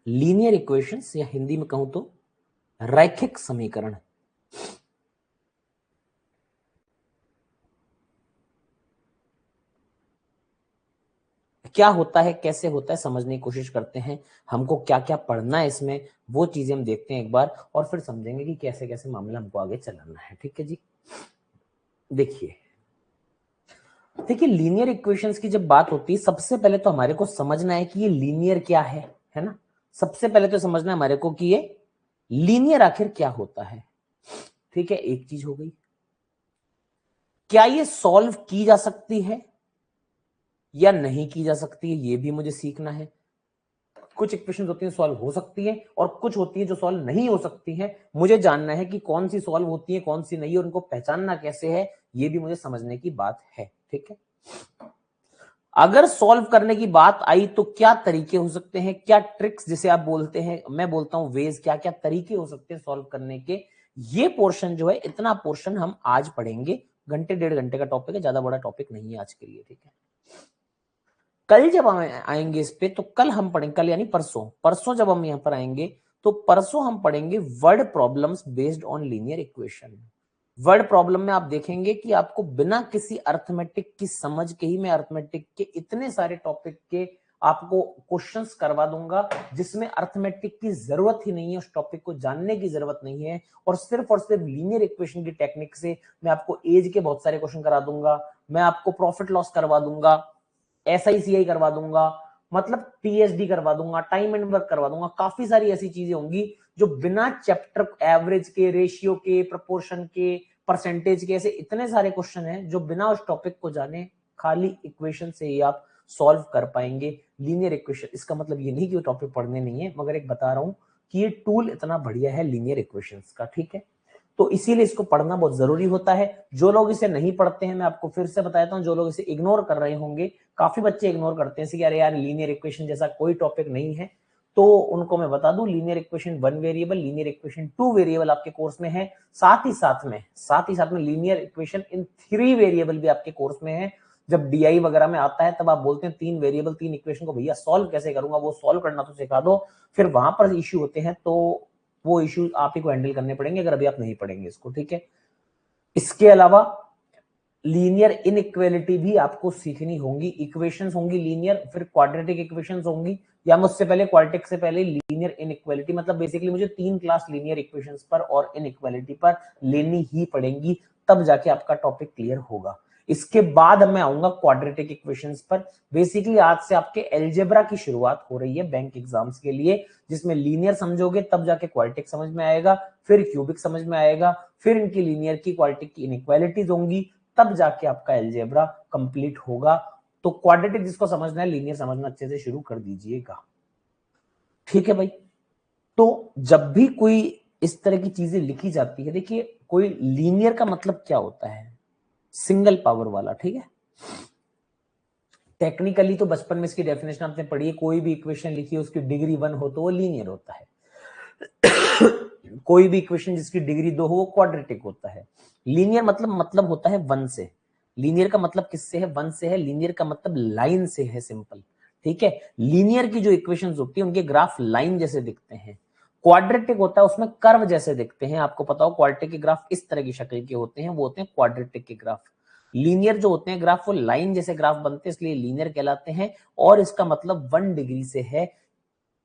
Linear equations या हिंदी में कहूं तो रैखिक समीकरण। क्या होता है, कैसे होता है, समझने की कोशिश करते हैं। हमको क्या क्या पढ़ना है इसमें, वो चीजें हम देखते हैं एक बार, और फिर समझेंगे कि कैसे कैसे मामला हमको आगे चलाना है। ठीक है जी। देखिए देखिए लीनियर इक्वेशंस की जब बात होती है, सबसे पहले तो हमारे को समझना है कि ये लीनियर क्या है ना। सबसे पहले तो समझना है हमारे को कि ये लीनियर आखिर क्या होता है। ठीक है, एक चीज हो गई। क्या ये सॉल्व की जा सकती है या नहीं की जा सकती है, ये भी मुझे सीखना है। कुछ इक्वेशंस होती हैं सॉल्व हो सकती है, और कुछ होती है जो सॉल्व नहीं हो सकती है। मुझे जानना है कि कौन सी सॉल्व होती है, कौन सी नहीं, और उनको पहचानना कैसे है, ये भी मुझे समझने की बात है। ठीक है, अगर सॉल्व करने की बात आई तो क्या तरीके हो सकते हैं, क्या ट्रिक्स जिसे आप बोलते हैं, मैं बोलता हूं वेज, क्या क्या तरीके हो सकते हैं सॉल्व करने के। ये पोर्शन जो है, इतना पोर्शन हम आज पढ़ेंगे। घंटे 1.5 घंटे का टॉपिक है, ज्यादा बड़ा टॉपिक नहीं है आज के लिए। ठीक है, कल जब हम आएंगे इस पे, तो कल हम पढ़ेंगे, कल यानी परसों, परसों जब हम यहां पर आएंगे तो परसों हम पढ़ेंगे word problems based on linear equation. Word problem में आप देखेंगे कि आपको बिना किसी अर्थमेटिक की समझ के ही मैं अर्थमेटिक के इतने सारे टॉपिक के आपको क्वेश्चंस करवा दूंगा, जिसमें अर्थमेटिक की जरूरत ही नहीं है, उस टॉपिक को जानने की जरूरत नहीं है, और सिर्फ लीनियर इक्वेशन की टेक्निक से मैं आपको एज के बहुत सारे क्वेश्चन करा दूंगा, मैं आपको प्रॉफिट लॉस करवा दूंगा, SICI करवा दूंगा, मतलब TSD करवा दूंगा, टाइम एंड वर्क करवा दूंगा। काफी सारी ऐसी चीजें होंगी जो बिना चैप्टर एवरेज के, रेशियो के, प्रोपोर्शन के, परसेंटेज के, ऐसे इतने सारे क्वेश्चन हैं जो बिना उस टॉपिक को जाने खाली इक्वेशन से ही आप सॉल्व कर पाएंगे। लीनियर इक्वेशन, इसका मतलब ये नहीं कि वो टॉपिक पढ़ने नहीं है, मगर एक बता रहा हूं कि ये टूल इतना बढ़िया है लीनियर इक्वेशंस का। ठीक है, तो इसीलिए इसको पढ़ना बहुत जरूरी होता है। जो लोग इसे नहीं पढ़ते हैं, मैं आपको फिर से बताता हूं, जो लोग इसे इग्नोर कर रहे होंगे, काफी बच्चे इग्नोर करते हैं कि अरे यार लीनियर इक्वेशन जैसा कोई टॉपिक नहीं है, तो उनको मैं बता दूं linear equation 1 variable, linear equation 2 variable आपके कोर्स में है। साथ ही साथ में लीनियर इक्वेशन इन 3 वेरिएबल भी आपके कोर्स में है। जब DI वगैरह में आता है तब आप बोलते हैं 3 वेरिएबल 3 इक्वेशन को भैया सॉल्व कैसे करूंगा, वो सॉल्व करना तो सिखा दो। फिर वहां पर इश्यू होते हैं, तो वो इश्यू आप ही को हैंडल करने पड़ेंगे अगर अभी आप नहीं पढ़ेंगे इसको। ठीक है, इसके अलावा लीनियर इनइक्वालिटी भी आपको सीखनी होंगी। इक्वेशंस होंगी लीनियर, फिर क्वाड्रेटिक इक्वेशंस होंगी, या मुझसे पहले क्वाड्रेटिक से पहले लीनियर इनइक्वालिटी। मतलब बेसिकली मुझे 3 क्लास लीनियर इक्वेशंस पर और इनइक्वालिटी पर लेनी ही पड़ेंगी, तब जाके आपका टॉपिक क्लियर होगा। इसके बाद मैं आऊंगा क्वाड्रेटिक इक्वेशंस पर। बेसिकली आज से आपके अलजेब्रा की शुरुआत हो रही है बैंक एग्जाम्स के लिए, जिसमें लीनियर समझोगे तब जाके क्वाड्रेटिक समझ में आएगा, फिर क्यूबिक समझ में आएगा, फिर इनकी लीनियर की क्वाड्रेटिक की इनइक्वालिटीज होंगी, तब जाके आपका अलजेब्रा कंप्लीट होगा। तो क्वाड्रेटिक जिसको समझना है, लीनियर समझना अच्छे से शुरू कर दीजिएगा। ठीक है भाई, तो जब भी कोई इस तरह की चीजें लिखी जाती है, देखिए कोई लीनियर का मतलब क्या होता है, सिंगल पावर वाला। ठीक है, टेक्निकली तो बचपन में इसकी डेफिनेशन आपने पढ़ी है, कोई भी इक्वेशन लिखी है उसकी डिग्री 1 हो तो वो लीनियर होता है। कोई भी इक्वेशन जिसकी डिग्री 2 हो वो क्वाड्रेटिक होता है। लीनियर मतलब होता है 1 से। लीनियर का मतलब किससे है, 1 से है। लीनियर का मतलब लाइन से है, सिंपल। ठीक है, लीनियर की जो इक्वेशंस होती है उनके ग्राफ लाइन जैसे दिखते हैं। क्वाड्रेटिक होता है उसमें कर्व जैसे दिखते हैं। आपको पता हो क्वाड्रेटिक के ग्राफ इस तरह की शक्ल के होते हैं, वो होते हैं क्वाड्रेटिक के ग्राफ। लीनियर जो होते हैं ग्राफ, वो लाइन जैसे ग्राफ बनते हैं, इसलिए लीनियर कहलाते हैं। और इसका मतलब 1 डिग्री से है।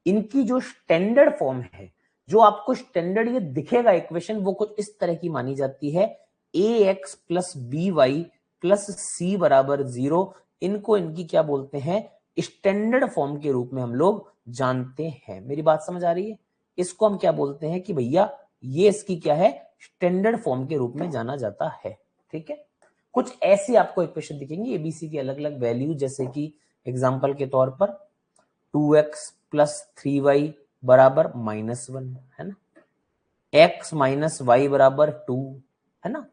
इनकी जो स्टैंडर्ड फॉर्म है, जो आपको स्टैंडर्ड ये दिखेगा इक्वेशन, वो कुछ इस तरह की मानी जाती है, ax plus B Y plus C बराबर 0। इनको इनकी क्या बोलते हैं, स्टैंडर्ड फॉर्म के रूप में हम लोग जानते हैं। मेरी बात समझ आ रही है? इसको हम क्या बोलते हैं कि भैया ये इसकी क्या है, स्टैंडर्ड फॉर्म के रूप में जाना जाता है। ठीक है, कुछ ऐसी आपको इक्वेशन दिखेंगी एबीसी की अलग अलग वैल्यू, जैसे कि एग्जांपल के तौर पर 2x प्लस 3y बराबर -1 है ना, x माइनस वाई बराबर 2 है ना,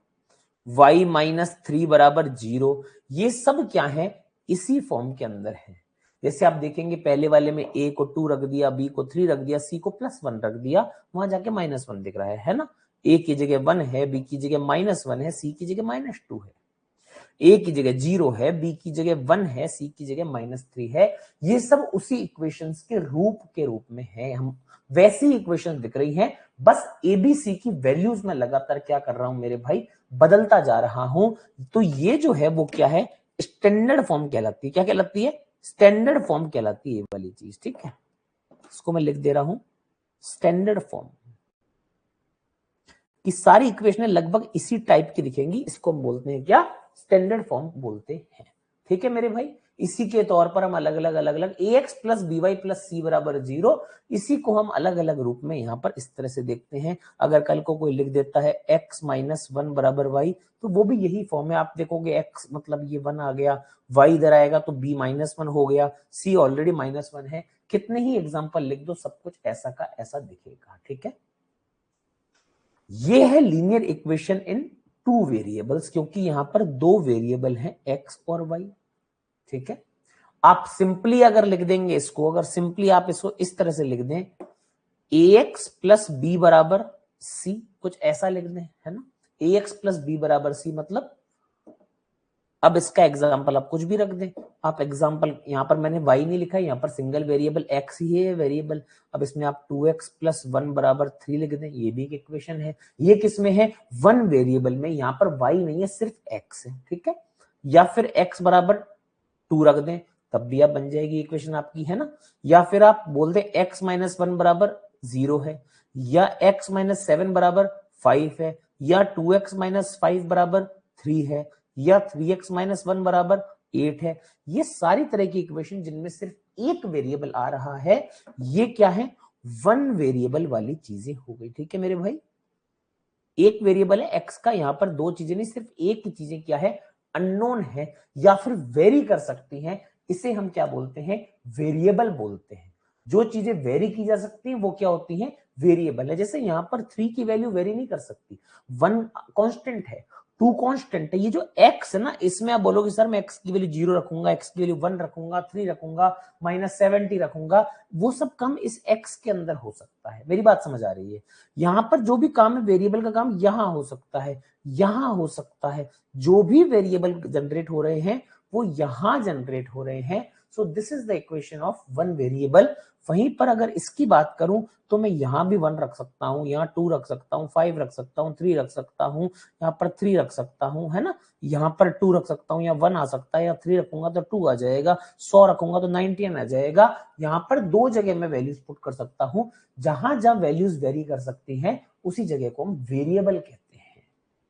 y माइनस 3 बराबर 0। ये सब क्या है, इसी फॉर्म के अंदर है। जैसे आप देखेंगे पहले वाले में a को 2 रख दिया, b को 3 रख दिया, c को +1 रख दिया, वहां जाके -1 दिख रहा है ना। a की जगह 1 है, b की जगह -1 है, c की जगह -2 है। ए की जगह 0 है, बी की जगह 1 है, सी की जगह -3 है। ये सब उसी इक्वेशंस के रूप में है, हम वैसी इक्वेशन दिख रही है, बस एबीसी की वैल्यूज में लगातार क्या कर रहा हूं मेरे भाई, बदलता जा रहा हूं। तो ये जो है वो क्या है, स्टैंडर्ड फॉर्म कहलाती है। क्या कहलाती है? स्टैंडर्ड फॉर्म कहलाती है ये वाली चीज, ठीक है। इसको मैं लिख दे रहा हूं, स्टैंडर्ड फॉर्म की सारी इक्वेशनें लगभग इसी टाइप की दिखेंगी, इसको हम बोलते हैं क्या, स्टैंडर्ड फॉर्म बोलते हैं। ठीक है मेरे भाई, इसी के तौर पर हम अलग अलग ax plus B Y plus C बराबर 0, इसी को हम अलग अलग रूप में यहां पर इस तरह से देखते हैं। अगर कल को कोई लिख देता है x माइनस 1 बराबर y, तो वो भी यही फॉर्म है। आप देखोगे x मतलब ये 1 आ गया, y इधर आएगा तो b माइनस 1 हो गया, c ऑलरेडी -1 है। कितने ही एग्जाम्पल लिख दो, सब कुछ ऐसा का ऐसा दिखेगा। ठीक है, ये है linear equation in two variables, क्योंकि यहां पर दो वेरिएबल हैं x और y। ठीक है, आप सिंपली अगर लिख देंगे इसको, अगर सिंपली आप इसको इस तरह से लिख दें, ax प्लस बी बराबर सी, कुछ ऐसा लिख दें, है ना। ax प्लस बी बराबर सी मतलब, अब इसका एग्जाम्पल आप कुछ भी रख दें। आप एग्जाम्पल, यहां पर मैंने y नहीं लिखा है, यहां पर सिंगल वेरिएबल x ही है वेरिएबल। अब इसमें आप 2x प्लस 1 बराबर 3 लिख दें, ये भी एक इक्वेशन है। ये किसमें है? वन वेरिएबल में, यहां पर y नहीं है, सिर्फ x है। ठीक है, या फिर x बराबर 2 रख दें, तब भी आप बन जाएगी इक्वेशन आपकी, है ना। या फिर आप बोल दें x माइनस 1 बराबर 0 है, या x माइनस 7 बराबर 5 है, या 2x माइनस 5 बराबर 3 है, या 3x माइनस 1 बराबर 8 है। ये सारी तरह की इक्वेशन जिनमें सिर्फ एक वेरिएबल आ रहा है, ये क्या है? वन वेरिएबल वाली चीजें हो गई। ठीक है मेरे भाई, एक वेरिएबल है x का, यहां पर दो चीजें नहीं, सिर्फ एक ही चीजें क्या है, अननोन है या फिर वेरी कर सकती हैं। इसे हम क्या बोलते हैं? वेरिएबल बोलते हैं। जो चीजें वेरी की जा सकती हैं वो क्या होती हैं? वेरिएबल है। जैसे यहां पर 3 की वैल्यू वेरी नहीं कर सकती, 1 कांस्टेंट है, 2 कांस्टेंट है। ये जो x है ना, इसमें आप बोलोगे सर मैं x की वैल्यू 0 रखूंगा, x की वैल्यू 1 रखूंगा, 3 रखूंगा, -70 रखूंगा, वो सब काम इस x के अंदर हो सकता है। मेरी बात समझ आ रही है? यहां पर जो भी काम है वेरिएबल का काम यहां हो सकता है, यहां हो सकता है। जो भी वेरिएबल जनरेट हो रहे हैं वो यहां जनरेट हो रहे हैं। So this is the equation of one variable. वहीं पर अगर इसकी बात करूं तो मैं यहां भी 1 रख सकता हूं, यहां 2 रख सकता हूं, 5 रख सकता हूं, 3 रख सकता हूं, यहां पर 3 रख सकता हूं, है ना। यहां पर 2 रख सकता हूं, या 1 आ सकता है, या 3 रखूंगा तो 2 आ जाएगा, 100 रखूंगा तो 99 आ जाएगा। यहां पर दो जगह मैं वैल्यूज पुट कर सकता हूं। जहां जहां वैल्यूज वेरी कर सकती हैं उसी जगह को हम वेरिएबल कहते हैं।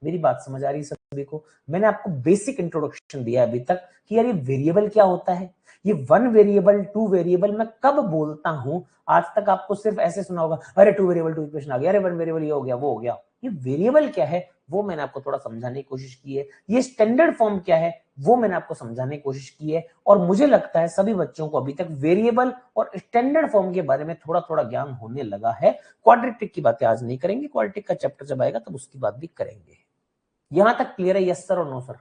मेरी बात समझ आ रही है सभी को? मैंने आपको बेसिक इंट्रोडक्शन दिया अभी तक कि यार ये वेरिएबल क्या होता है, ये वन वेरिएबल, टू वेरिएबल मैं कब बोलता हूं। आज तक आपको सिर्फ ऐसे सुना होगा, अरे टू वेरिएबल टू इक्वेशन आ गया, अरे वन वेरिएबल ये हो गया वो हो गया। ये वेरिएबल क्या है वो मैंने आपको थोड़ा समझाने की कोशिश की है। ये स्टैंडर्ड फॉर्म क्या है वो मैंने आपको समझाने की कोशिश की है। और मुझे लगता है सभी बच्चों को अभी तक वेरिएबल और स्टैंडर्ड फॉर्म के बारे में थोड़ा थोड़ा ज्ञान होने लगा है। क्वाड्रेटिक की बातें आज नहीं करेंगे, क्वाड्रेटिक का चैप्टर जब आएगा तब उसकी बात भी करेंगे। यहां तक क्लियर है? यस सर और नो सर?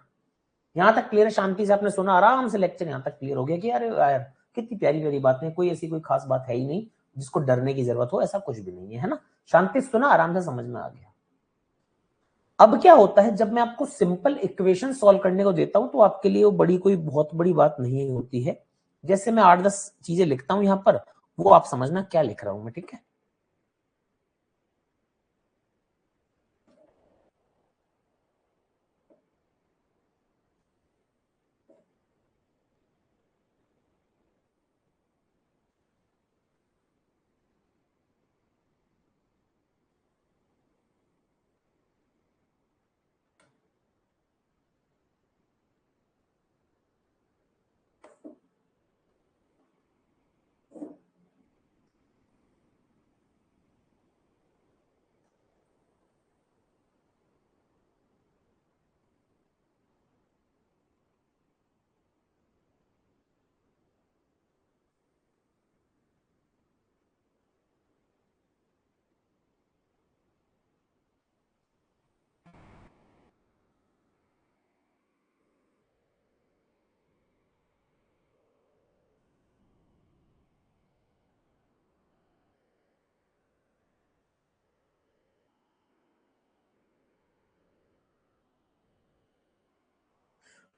यहां तक क्लियर है? शांति से आपने सुना, आराम से लेक्चर यहां तक क्लियर हो गया कि यार यार कितनी प्यारी प्यारी बातें, कोई ऐसी कोई खास बात है ही नहीं जिसको डरने की जरूरत हो, ऐसा कुछ भी नहीं है ना। शांति से सुना, आराम से समझ में आ गया। अब क्या होता है जब मैं आपको सिंपल इक्वेशन सॉल्व करने को देता हूं तो आपके लिए वो बड़ी कोई बहुत बड़ी बात नहीं होती है। जैसे मैं 8-10 चीजें लिखता हूं यहां पर, वो आप समझना क्या लिख रहा हूं मैं, ठीक है।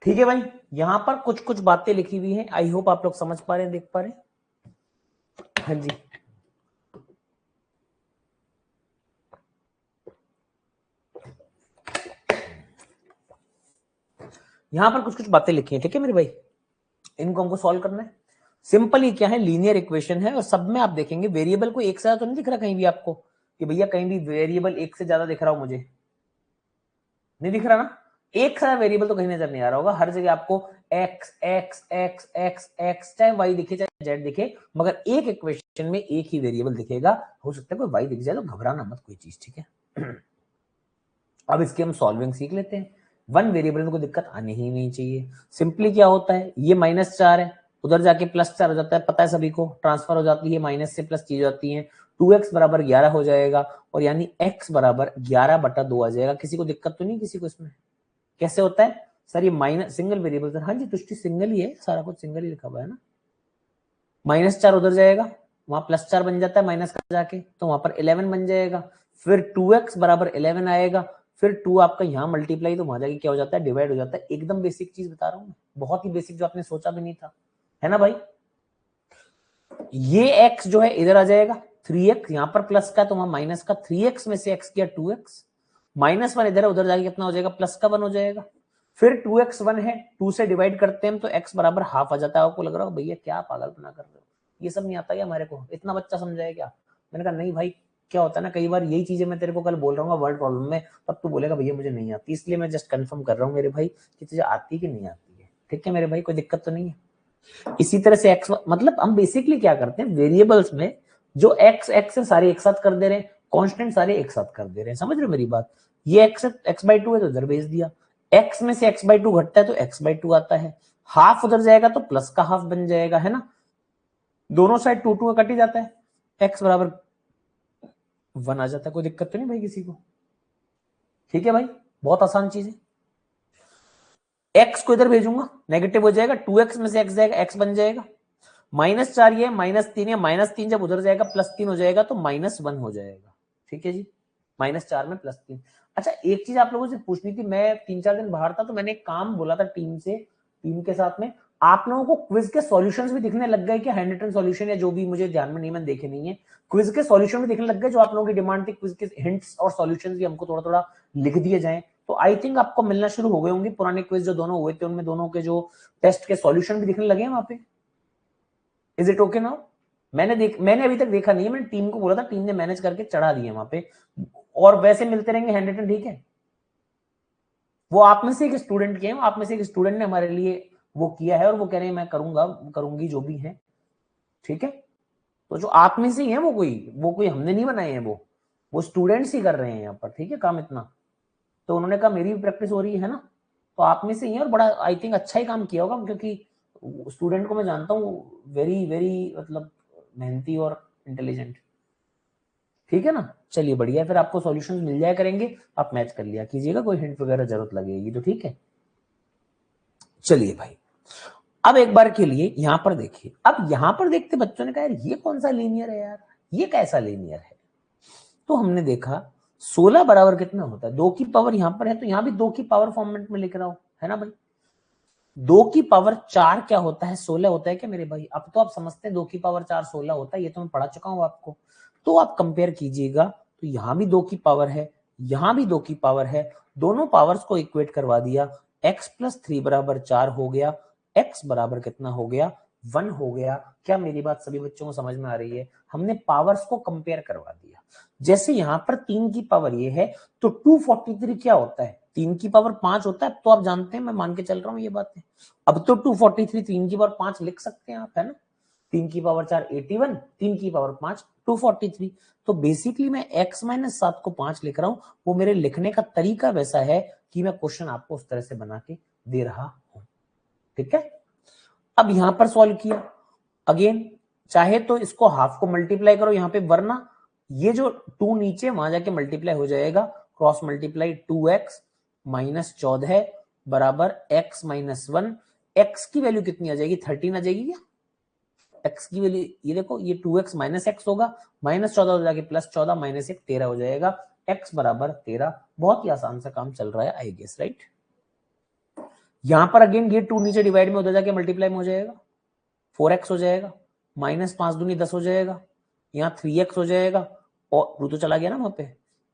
ठीक है भाई, यहां पर कुछ कुछ बातें लिखी हुई हैं, आई होप आप लोग समझ पा रहे हैं, देख पा रहे हैं। हाँ जी, यहां पर कुछ कुछ बातें लिखी हैं, ठीक है मेरे भाई, इनको हमको सॉल्व करना है। सिंपली क्या है, लीनियर इक्वेशन है और सब में आप देखेंगे वेरिएबल को एक से ज्यादा तो नहीं दिख रहा कहीं भी आपको कि भैया कहीं भी वेरिएबल एक से ज्यादा दिख रहा हो, मुझे नहीं दिख रहा ना। एक सारा वेरिएबल तो कहीं नजर नहीं आ रहा होगा, हर जगह आपको x x x x x चाहे y दिखे चाहे z दिखे, मगर एक इक्वेशन में एक ही वेरिएबल दिखेगा। हो सकता है कोई y दिख जाए तो घबराना मत कोई चीज, ठीक है। अब इसकी हम सॉल्विंग सीख लेते हैं। वन वेरिएबल में कोई दिक्कत आनी ही नहीं चाहिए। सिंपली क्या होता है, ये -4 है, उधर जाके +4 हो जाता है, पता है सभी को, ट्रांसफर हो जाती है, माइनस से प्लस चीज जाती है, 2x बराबर 11 हो जाएगा और यानी x बराबर 11/2 आ जाएगा। किसी को दिक्कत तो नहीं, किसी को इसमें कैसे होता है सर ये माइनस सिंगल वेरिएबल सर? हाँ जी, तुष्टि सिंगल ही है, सारा कुछ सिंगल ही लिखा हुआ है ना। -4 उधर जाएगा, वहां +4 बन जाता है माइनस का जाके, तो वहां पर 11 बन जाएगा। फिर 2x बराबर 11 आएगा, फिर 2 आपका यहाँ मल्टीप्लाई तो वहां जाके क्या हो जाता है, डिवाइड हो जाता है। एकदम बेसिक चीज बता रहा हूँ मैं, बहुत ही बेसिक, जो आपने सोचा भी नहीं था, है ना भाई। ये x जो है इधर आ जाएगा, 3x यहाँ पर प्लस का, तो वहां माइनस का, 3x में से x किया 2x, -1 इधर है, उधर जाके कितना हो जाएगा, +1 हो जाएगा। फिर 2x 1 है, 2 से डिवाइड करते हैं तो x बराबर हाफ आ जाता है। आपको लग रहा हो भैया क्या पागलपना कर रहे हो, ये सब नहीं आता क्या हमारे को, इतना बच्चा समझाए क्या? मैंने कहा नहीं भाई, क्या होता है ना, कई बार यही चीजें मैं तेरे को कल बोल रहा हूँ वर्ड प्रॉब्लम में, तब तू बोलेगा भैया मुझे नहीं आती, इसलिए मैं जस्ट कंफर्म कर रहा हूँ मेरे भाई कि तुझे आती है कि नहीं आती है। ठीक है मेरे भाई, कोई दिक्कत तो नहीं है। इसी तरह से एक्स, मतलब हम बेसिकली क्या करते हैं, वेरिएबल्स में जो एक्स एक्स है सारे एक साथ कर दे रहे हैं, कांस्टेंट सारे एक साथ कर दे रहे हैं, समझ रहे हो मेरी बात। ये x/2 है तो इधर भेज दिया, x में से x/2 घटता है तो x/2 आता है, हाफ उधर जाएगा तो प्लस का हाफ बन जाएगा, है ना। दोनों साइड 2 कट ही जाता है, x बराबर 1 आ जाता है। कोई दिक्कत तो नहीं भाई किसी को? ठीक है भाई, बहुत आसान चीज है। x को इधर भेजूंगा, नेगेटिव हो जाएगा, 2x में से x जाएगा, x बन जाएगा। -4 ये -3 है, -3 जब उधर जाएगा +3 हो जाएगा तो -1 हो जाएगा। ठीक है जी, -4 में +3। अच्छा एक चीज आप लोगों से पूछनी थी, मैं 3-4 दिन बाहर था तो मैंने एक काम बोला था टीम से, टीम के साथ में, आप लोगों को क्विज के सॉल्यूशंस भी दिखने लग गए क्या, हैंड रिटन सॉल्यूशन या जो भी, मुझे ध्यान में नहीं, मैंने देखे नहीं है। क्विज के सॉल्यूशन भी दिखने लग गए, जो आप लोगों की डिमांड थी, क्विज के हिंट्स और सॉल्यूशंस भी हमको थोड़ा थोड़ा लिख दिए जाएं, तो आई थिंक आपको मिलना शुरू हो गए होंगे। पुराने क्विज जो दोनों हुए थे उनमें दोनों के जो टेस्ट के सॉल्यूशन भी दिखने लगे हैं वहां पे। Is it okay now? मैंने अभी तक देखा नहीं है, मैंने टीम को बोला था, टीम ने मैनेज करके चढ़ा दिए वहां पे, और वैसे मिलते रहेंगे हैंड रिटन, ठीक है। वो आप में से एक स्टूडेंट के हैं, आप में से एक स्टूडेंट ने हमारे लिए वो किया है और वो कह रहे हैं मैं करूंगा, करूंगी जो भी है, ठीक है। तो जो आप में से ही है वो कोई हमने नहीं बनाए हैं, वो स्टूडेंट्स ही कर रहे हैं यहाँ पर, ठीक है, काम इतना। तो उन्होंने कहा मेरी भी प्रैक्टिस हो रही है ना, तो आप में से ही है और बड़ा आई थिंक अच्छा ही काम किया होगा, क्योंकि स्टूडेंट को मैं जानता हूँ, वेरी वेरी मतलब मेहनती और इंटेलिजेंट। ठीक है ना, चलिए बढ़िया है, फिर आपको सॉल्यूशंस मिल जाया करेंगे, आप मैच कर लिया कीजिएगा, कोई हिंट वगैरह जरूरत लगेगी तो ठीक है। चलिए भाई, अब एक बार के लिए यहां पर देखिए, अब यहां पर देखते बच्चों ने कहा यार ये कौन सा लीनियर है यार, ये कैसा लीनियर है। तो हमने देखा 16 बराबर कितना होता है, 2 की पावर यहां पर है तो यहां भी 2 की पावर फॉर्मेट में लिख रहा हूं, है ना भाई। 2 की पावर 4 क्या होता है, 16 होता है क्या मेरे भाई? अब तो आप समझते हैं 2 की पावर 4 16 होता है, ये तो मैं पढ़ा चुका हूं आपको। तो आप कंपेयर कीजिएगा, तो यहां भी 2 की पावर है, यहां भी 2 की पावर है, दोनों पावर्स को इक्वेट करवा दिया, x+3 बराबर 4 हो गया, x बराबर कितना हो गया, 1 हो गया। क्या मेरी बात सभी बच्चों को समझ में आ रही है? हमने पावर्स को कंपेयर करवा दिया। जैसे यहां पर 3 की पावर ये है, तो 243 क्या होता है, 3 की पावर 5 होता है। अब तो आप जानते हैं, मैं मान के चल रहा हूं ये बातें। अब तो 243 3 की पावर 5 लिख सकते हैं आप, है ना। 3 की पावर 4 81, 3 की पावर 5 243। तो बेसिकली मैं x-7 को 5 लिख रहा हूं, वो मेरे लिखने का तरीका वैसा है कि मैं क्वेश्चन आपको उस तरह से बना के दे रहा हूं, ठीक है। अब यहां पर सॉल्व किया, अगेन चाहे तो इसको हाफ को मल्टीप्लाई करो यहां पे, वरना ये जो 2 नीचे वहां जाके मल्टीप्लाई हो जाएगा, क्रॉस मल्टीप्लाई 2x -14 बराबर x-1। x की वैल्यू कितनी आ जाएगी, 13 आ जाएगी क्या? x की वैल्यू ये देखो, ये 2x -x होगा, -14 हो जाके +14 -1 13 हो जाएगा, x बराबर 13। बहुत ही आसान सा काम चल रहा है आई गेस, राइट। यहां पर अगेन ये 2 नीचे डिवाइड में उधर जाके मल्टीप्लाई में हो जाएगा, 4x हो जाएगा, माइनस 5 दूनी 10 हो जाएगा, यहाँ 3x हो जाएगा, और टू तो चला गया ना वहां पे,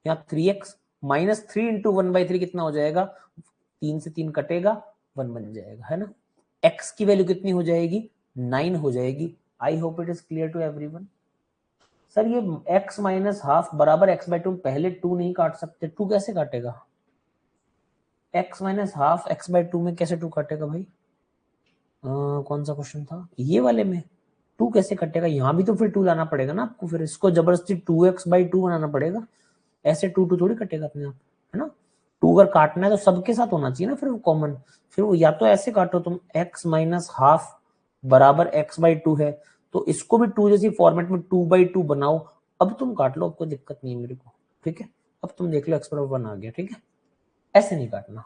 यहाँ 3x माइनस 3 इंटू 1/3 कितना हो जाएगा, 3 से 3 कटेगा, 1 बन जाएगा, है ना। x की वैल्यू कितनी हो जाएगी, 9 हो जाएगी। I hope it is clear to everyone. Sir ये x माइनस हाफ बराबर x/2, पहले 2 नहीं काट सकते, 2 कैसे काटेगा, x माइनस हाफ x/2 में कैसे 2 काटेगा भाई, कौन सा क्वेश्चन था ये वाले में, 2 कैसे कटेगा, यहाँ भी तो फिर 2 लाना पड़ेगा ना आपको, फिर इसको जबरदस्ती 2x/2 बनाना पड़ेगा, ऐसे 2 थोड़ी कटेगा अपने आप, है ना। 2 अगर काटना है तो सबके साथ होना चाहिए ना फिर कॉमन, फिर वो या तो ऐसे काटो तुम x माइनस हाफ बराबर x/2 है, तो इसको भी 2 जैसी फॉर्मेट में 2/2 बनाओ, अब तुम काट लो, अब कोई दिक्कत नहीं है मेरे को, ठीक है। अब तुम देख लो x/1 आ गया, ठीक है, ऐसे नहीं काटना।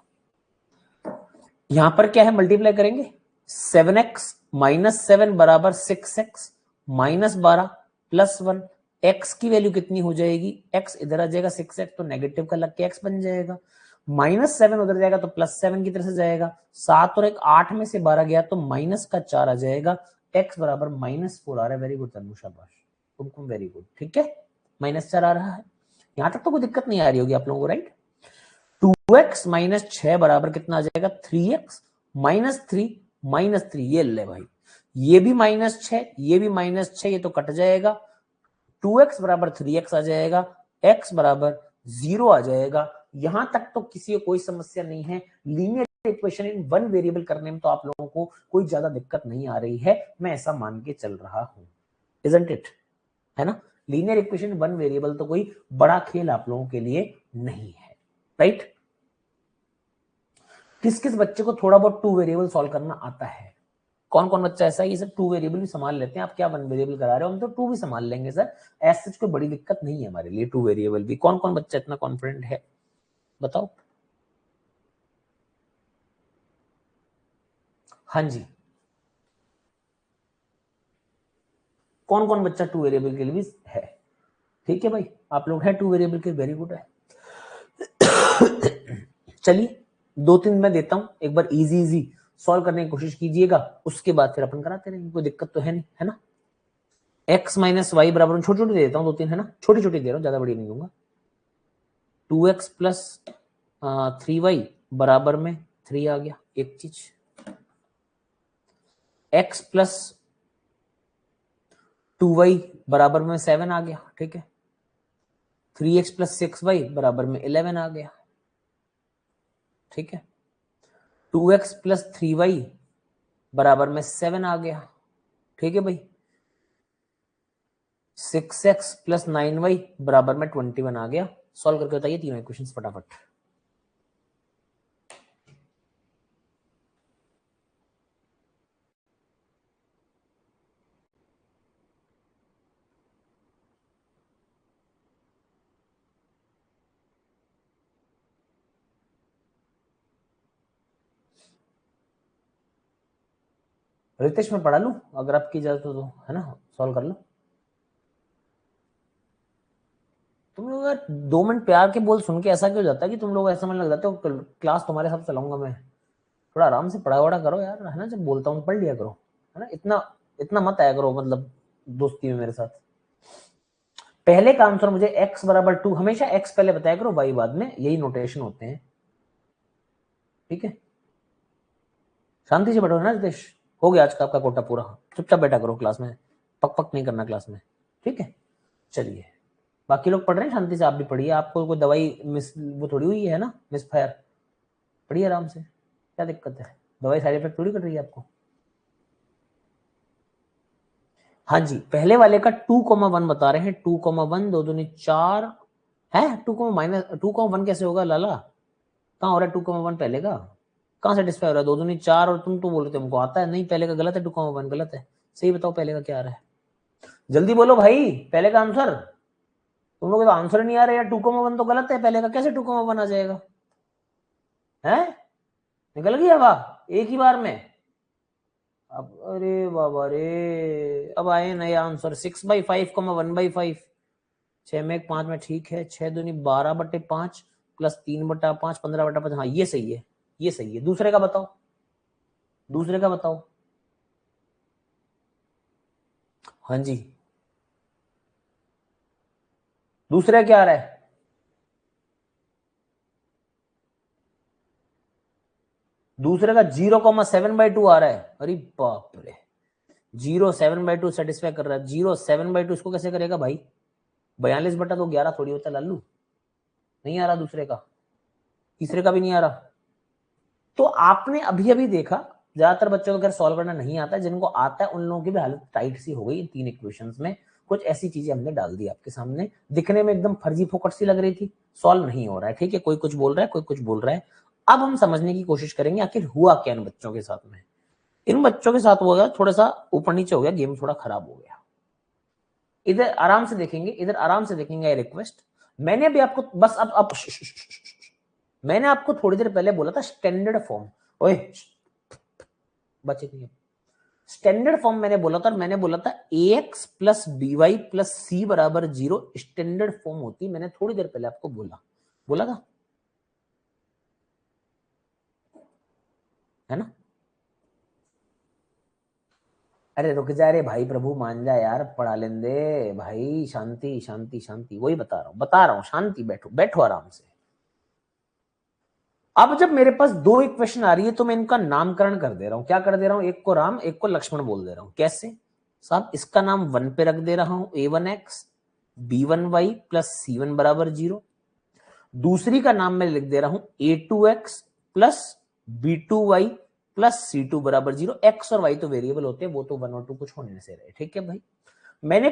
यहां पर क्या है, मल्टीप्लाई करेंगे, 7x माइनस 7 बराबर 6x माइनस 12 प्लस 1, x की वैल्यू कितनी हो जाएगी, x इधर आ जाएगा, 6x तो नेगेटिव का लग के x बन जाएगा, माइनस 7 उधर जाएगा तो प्लस 7 की तरफ से जाएगा, 7 और 1 8 में से 12 गया तो माइनस का 4 आ जाएगा, x बराबर -4 आ रहा है। वेरी गुड तनु, शाबाश तुमको, वेरी गुड, ठीक है, -4 आ रहा है। यहां तक तो कोई दिक्कत नहीं आ रही होगी आप लोगों को, राइट। 2x माइनस 6 बराबर कितना आ जाएगा, 3x -3 ये ले भाई, ये भी -6, ये भी -6, ये तो कट जाएगा, 2x बराबर 3x आ जाएगा, x बराबर 0 आ जाएगा। यहां तक तो किसी को कोई समस्या नहीं है, linear equation in one variable करने में तो आप लोगों को कोई ज्यादा दिक्कत नहीं आ रही है, मैं ऐसा मान के चल रहा हूं, इजंट इट, है ना। लीनियर इक्वेशन वन वेरिएबल तो कोई बड़ा खेल आप लोगों के लिए नहीं है, राइट। किस किस बच्चे को थोड़ा बहुत 2 वेरिएबल सॉल्व करना आता है, कौन कौन बच्चा ऐसा है ये सब 2 वेरिएबल भी संभाल लेते हैं, आप क्या 1 वेरिएबल करा रहे हो, हम तो 2 भी संभाल लेंगे सर, ऐसा कोई बड़ी दिक्कत नहीं है हमारे लिए 2 वेरिएबल भी। कौन कौन बच्चा इतना कॉन्फिडेंट है बताओ, हाँ जी, कौन कौन बच्चा 2 वेरिएबल के लिए भी है, ठीक है भाई, आप लोग हैं 2 वेरिएबल के, वेरी गुड है। चलिए 2-3 मैं देता हूं, एक बार इजी इजी सॉल्व करने की कोशिश कीजिएगा, उसके बाद फिर अपन कराते रहेंगे, कोई दिक्कत तो है नहीं, है ना। x माइनस वाई बराबर, छोटी छोटी दे देता हूँ 2-3, है ना, छोटी छोटी दे रहा हूँ, ज्यादा बड़ी नहीं दूंगा। 2x प्लस 3y बराबर में 3 आ गया, एक चीज, x प्लस 2y बराबर में 7 आ गया, ठीक है, 3x प्लस 6y बराबर में 11 आ गया, ठीक है, 2x प्लस 3y बराबर में 7 आ गया, ठीक है भाई, 6x प्लस 9y बराबर में 21 आ गया। सॉल्व करके बताइए तीनों इक्वेशंस फटाफट। रितेश मैं पढ़ा लूं अगर आपकी इजाजत हो तो, है ना, सॉल्व कर लो। तुम लोग यार 2 मिनट प्यार के बोल सुन के ऐसा क्यों जाता है कि तुम लोग ऐसा मन लग जाते हो क्लास तुम्हारे साथ चलाऊंगा मैं, थोड़ा आराम से पढ़ा वढ़ा करो यार, है ना, जब बोलता हूँ पढ़ लिया करो, है ना, इतना इतना मत आया करो मतलब दोस्ती में मेरे साथ। पहले का आंसर मुझे x बराबर 2, हमेशा x पहले बताया करो y बाद में, यही नोटेशन होते हैं, ठीक है। शांति से बैठो ना रितेश, हो गया आज का आपका कोटा पूरा, चुपचाप बैठा करो क्लास में, पक पक नहीं करना क्लास में, ठीक है। चलिए बाकी लोग पढ़ रहे हैं शांति से, आप भी पढ़िए, आपको कोई दवाई मिस वो थोड़ी हुई है ना, मिस फायर, पढ़िए आराम से, क्या दिक्कत है, दवाई साइड इफेक्ट थोड़ी कर रही है आपको। हाँ जी, पहले वाले का 2,1 बता रहे हैं, 2,1 2 दूनी 4 है, 2,-1 कैसे होगा लाला, कहाँ हो रहा है 2,1 पहले का, कहाँ सेटिस्फाई हो रहा है, 2 दूनी 4 और तुम तो बोल रहे थे हमको आता है, नहीं पहले का गलत है, 2,1 गलत है, सही बताओ पहले का क्या आ रहा है, जल्दी बोलो भाई पहले का आंसर, तुम लोग तो आंसर नहीं आ रहा यार, 2,1 तो गलत है, पहले का कैसे 2,1 आ जाएगा, है, निकल गया वाह एक ही बार में, अब अरे बाबा रे, अब आए नया आंसर 6/5, 1/5, 6 में 1 5 में, ठीक है, 6 दूनी 12/5 प्लस 3/5 15/5, हाँ ये सही है, ये सही है। दूसरे का बताओ, दूसरे का बताओ। हाँ जी, दूसरा क्या आ रहा है? दूसरे का 0,7/2 आ रहा है। अरे बाप रे, 0,7/2 सेटिस्फाई कर रहा है। 0,7/2 इसको कैसे करेगा भाई? 42/2 थोड़ी होता है लालू। नहीं आ रहा दूसरे का, तीसरे का भी नहीं आ रहा। तो आपने अभी अभी देखा, ज्यादातर बच्चों को अगर सॉल्व करना नहीं आता है, जिनको आता है उन लोगों की भी हालत टाइट सी हो गई इन 3 इक्वेशंस में। कुछ ऐसी चीजें हमने डाल दी आपके सामने, दिखने में एकदम फर्जी फोकट सी लग रही थी, सॉल्व नहीं हो रहा है। ठीक है, कोई कुछ बोल रहा है, कोई कुछ बोल रहा है। अब हम समझने की कोशिश करेंगे आखिर हुआ क्या इन बच्चों के साथ में। इन बच्चों के साथ हुआ थोड़ा सा ऊपर नीचे हो गया, गेम थोड़ा खराब हो गया। इधर आराम से देखेंगे, इधर आराम से देखेंगे। रिक्वेस्ट, मैंने भी आपको बस अब मैंने आपको थोड़ी देर पहले बोला था स्टैंडर्ड फॉर्म। ओए बचे नहीं, स्टैंडर्ड फॉर्म मैंने बोला था, और मैंने बोला था ax plus B Y plus C बराबर 0 स्टैंडर्ड फॉर्म होती। मैंने थोड़ी देर पहले आपको बोला था, है ना? अरे रुक जा रे भाई, प्रभु मान जा यार, पढ़ा लेने दे भाई। शांति शांति शांति, वही बता रहा हूं शांति, बैठो बैठो आराम से। अब जब मेरे पास 2 इक्वेशन आ रही है तो मैं इनका नामकरण कर दे रहा हूं। क्या कर दे रहा हूं? एक को राम, एक को लक्ष्मण बोल दे रहा हूं। कैसे साहब? इसका नाम 1 पे रख दे रहा हूं, a1x b1y प्लस c1 बराबर 0। दूसरी का नाम मैं लिख दे रहा हूं a2x plus b2y plus c2 बराबर 0। एक्स और वाई तो वेरिएबल होते हैं, वो तो 1 और 2 कुछ होने से रहे। ठीक है भाई, मैंने